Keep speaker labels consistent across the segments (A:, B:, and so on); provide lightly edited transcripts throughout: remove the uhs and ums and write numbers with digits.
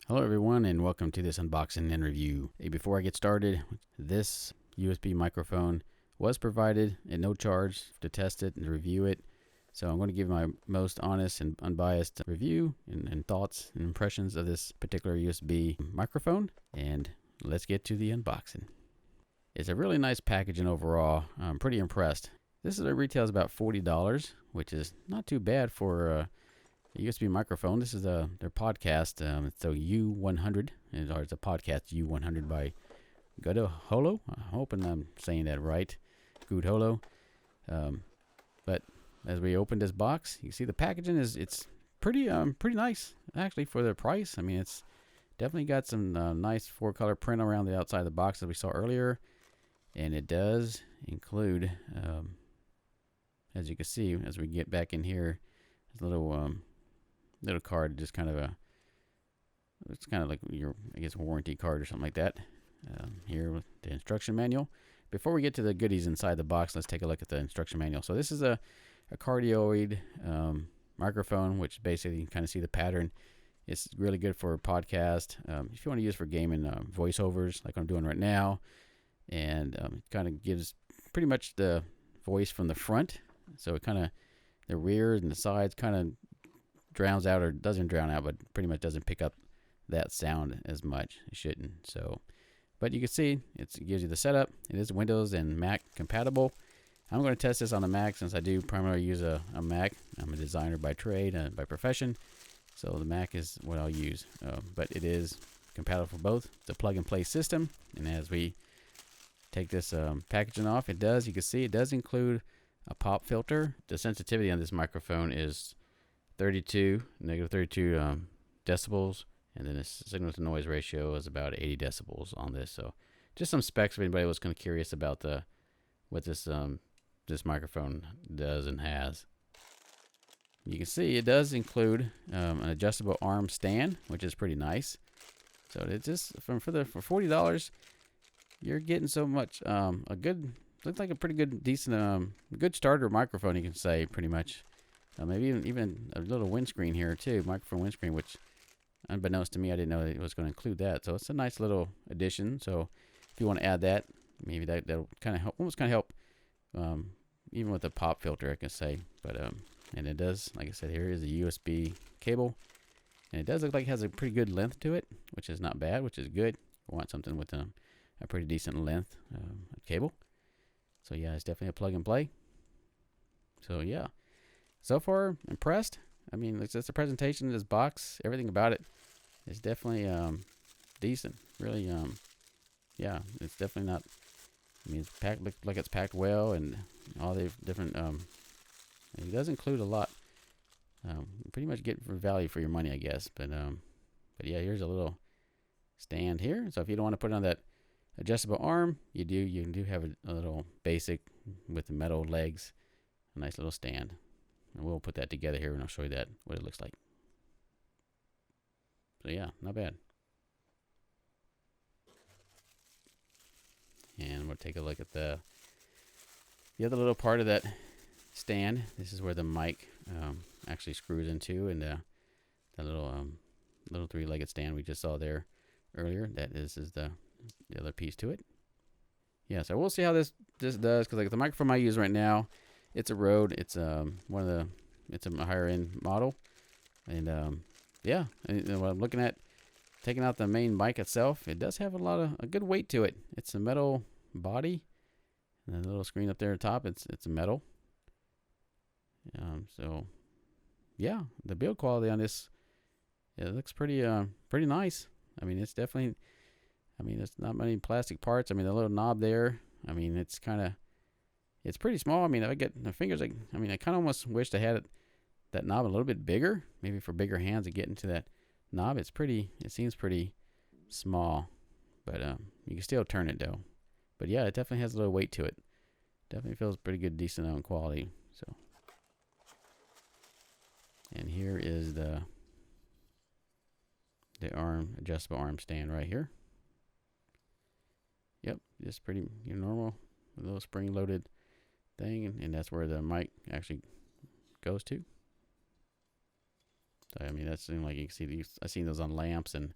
A: Hello everyone and welcome to this unboxing and review. Hey, before I get started, this USB microphone was provided at no charge to test it and review it. So I'm going to give my most honest and unbiased review and thoughts and impressions of this particular USB microphone. And let's get to the unboxing. It's a really nice packaging overall. I'm pretty impressed. This retails about $40, which is not too bad for a USB microphone. This is their podcast. It's the U100. It's a podcast U100 by Gudeholo. I'm hoping I'm saying that right. Gudeholo. But as we open this box, you see the packaging it's pretty nice actually for the price. I mean, it's definitely got some nice 4-color print around the outside of the box that we saw earlier, and it does include, as you can see, as we get back in here, there's a little card, just kind of it's kind of like your, I guess, warranty card or something like that. Here with the instruction manual. Before we get to the goodies inside the box, let's take a look at the instruction manual. So this is a cardioid microphone, which basically you kind of see the pattern. It's really good for a podcast. If you want to use for gaming voiceovers like I'm doing right now, and it kind of gives pretty much the voice from the front. So it kind of, the rear and the sides kind of drowns out, or doesn't drown out, but pretty much doesn't pick up that sound as much. It shouldn't. So, but you can see it gives you the setup. It is Windows and Mac compatible. I'm going to test this on the Mac since I do primarily use a Mac. I'm a designer by trade and by profession, so the Mac is what I'll use. But it is compatible for both. It's a plug-and-play system, and as we take this packaging off, it does, you can see it does include a pop filter. The sensitivity on this microphone is negative 32 decibels, and then the signal to noise ratio is about 80 decibels on this. So just some specs if anybody was kind of curious about what this microphone does and has. You can see it does include an adjustable arm stand, which is pretty nice. So it's just for $40, you're getting so much looks like a pretty good, decent, good starter microphone, you can say, pretty much. Maybe even a little windscreen here too, microphone windscreen, which unbeknownst to me, I didn't know it was going to include that. So it's a nice little addition. So if you want to add that, maybe that'll kind of help, almost kind of help, even with the pop filter, I can say. But and it does, like I said, here is a USB cable, and it does look like it has a pretty good length to it, which is not bad, which is good. You want something with a pretty decent length cable. So yeah, it's definitely a plug and play. So yeah. So far, impressed. I mean, it's just a presentation of this box. Everything about it is definitely decent. Really, yeah, it's definitely not. I mean, it's packed, look like it's packed well, and all the different. It does include a lot. Pretty much get for value for your money, I guess. But yeah, here's a little stand here. So if you don't want to put it on that adjustable arm, you do have a little basic with the metal legs, a nice little stand. And we'll put that together here, and I'll show you what it looks like. So yeah, not bad. And we'll take a look at the other little part of that stand. This is where the mic actually screws into, and the little 3-legged stand we just saw there earlier. This is the other piece to it. Yeah, so we'll see how this does, because like the microphone I use right now, it's a Rode. It's it's a higher end model, and yeah. And what I'm looking at, taking out the main mic itself, it does have a good weight to it. It's a metal body, and the little screen up there at the top, it's a metal. So yeah, the build quality on this, it looks pretty nice. I mean, it's definitely, it's not many plastic parts. I mean, the little knob there, I mean, it's pretty small. I mean, if I get the fingers, I kind of almost wished I had that knob a little bit bigger, maybe for bigger hands to get into that knob. It seems pretty small, but you can still turn it though. But yeah, it definitely has a little weight to it. Definitely feels pretty good, decent quality. So, and here is the adjustable arm stand right here. Yep, just pretty normal, a little spring-loaded thing, and that's where the mic actually goes to. So I mean, that's like you can see these. I've seen those on lamps and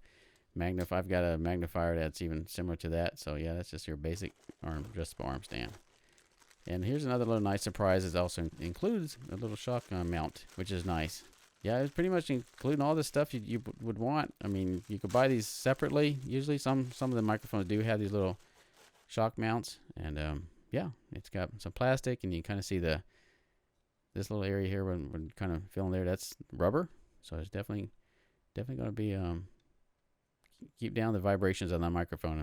A: I've got a magnifier that's even similar to that. So yeah, that's just your basic adjustable arm stand. And here's another little nice surprise. It also includes a little shock mount, which is nice. Yeah, it's pretty much including all the stuff you would want. I mean, you could buy these separately. Usually some of the microphones do have these little shock mounts. And yeah, it's got some plastic, and you kind of see this little area here when kind of feeling there. That's rubber. So it's definitely going to be keep down the vibrations on the microphone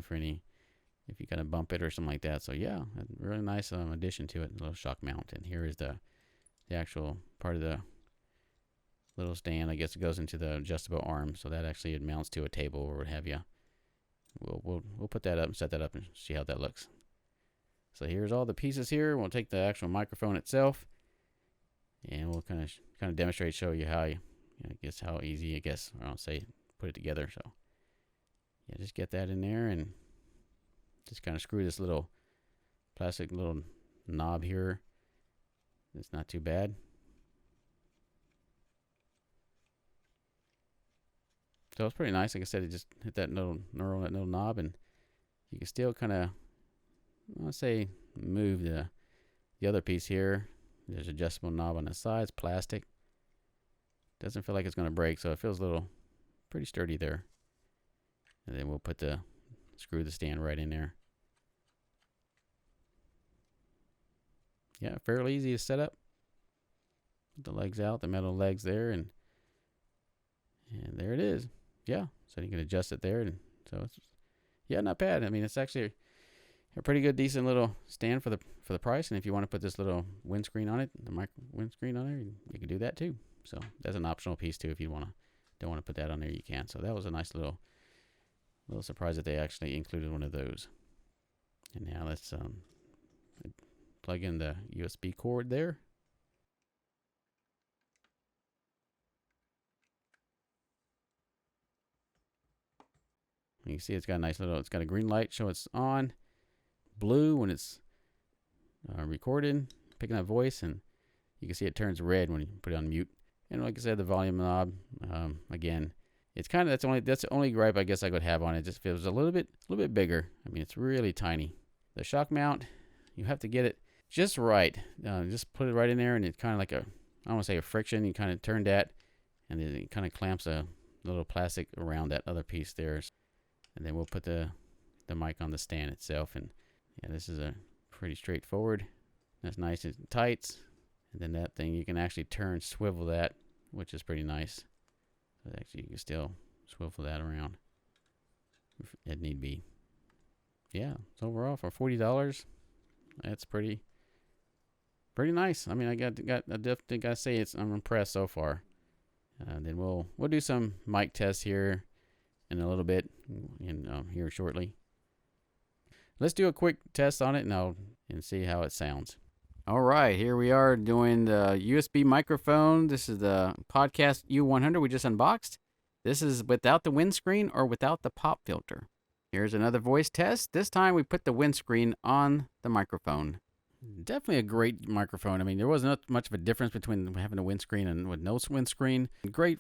A: if you kind of bump it or something like that. So yeah, a really nice addition to it, a little shock mount. And here is the actual part of the little stand. I guess it goes into the adjustable arm, so that actually it mounts to a table or what have you. We'll put that up and set that up and see how that looks. So here's all the pieces here. We'll take the actual microphone itself, and we'll kind of demonstrate, show you how how easy, I'll say, put it together. So yeah, just get that in there and just kind of screw this little plastic little knob here. It's not too bad. So it's pretty nice. Like I said, it just hit that little knob, and you can still kind of, let's say, move the other piece here. There's an adjustable knob on the sides, plastic. Doesn't feel like it's going to break, so it feels pretty sturdy there. And then we'll screw the stand right in there. Yeah, fairly easy to set up. Put the legs out, the metal legs there, and there it is. Yeah, so you can adjust it there, and so it's, yeah, not bad. I mean, it's actually a pretty good, decent little stand for the price. And if you want to put this little windscreen on it, the windscreen on there, you can do that too. So that's an optional piece too. If you don't want to put that on there, you can. So that was a nice little surprise that they actually included one of those. And now let's plug in the USB cord there. You can see it's got a nice it's got a green light, so it's on. Blue when it's recorded, picking up voice, and you can see it turns red when you put it on mute. And like I said, the volume knob, again, it's kind of, that's the only gripe I guess I could have on it. Just feels a little bit bigger. I mean, it's really tiny. The shock mount, you have to get it just right. Just put it right in there, and it's kind of like I don't want to say a friction. You kind of turn that, and then it kind of clamps a little plastic around that other piece there. And then we'll put the mic on the stand itself. And yeah, this is a pretty straightforward. That's nice and tight. And then that thing, you can actually swivel that, which is pretty nice. So actually, you can still swivel that around if it need be. Yeah, so overall for $40, that's pretty nice. I mean, I definitely gotta say I'm impressed so far. Then we'll do some mic tests here in a little bit, here shortly. Let's do a quick test on it and see how it sounds. All right, here we are doing the USB microphone. This is the Podcast U100 we just unboxed. This is without the windscreen or without the pop filter. Here's another voice test. This time we put the windscreen on the microphone. Definitely a great microphone. I mean, there wasn't much of a difference between having a windscreen and with no windscreen. Great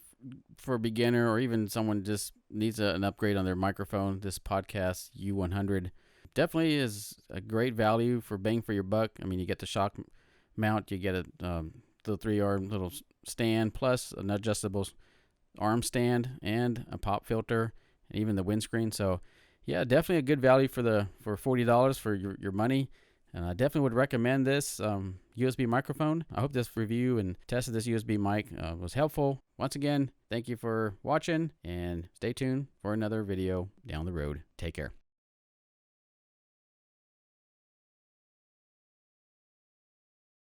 A: for a beginner or even someone just needs an upgrade on their microphone. This Podcast U100 definitely is a great value for bang for your buck. I mean, you get the shock mount, you get a the 3-arm little stand, plus an adjustable arm stand and a pop filter, and even the windscreen. So, yeah, definitely a good value for $40 for your money. And I definitely would recommend this USB microphone. I hope this review and test of this USB mic was helpful. Once again, thank you for watching, and stay tuned for another video down the road. Take care.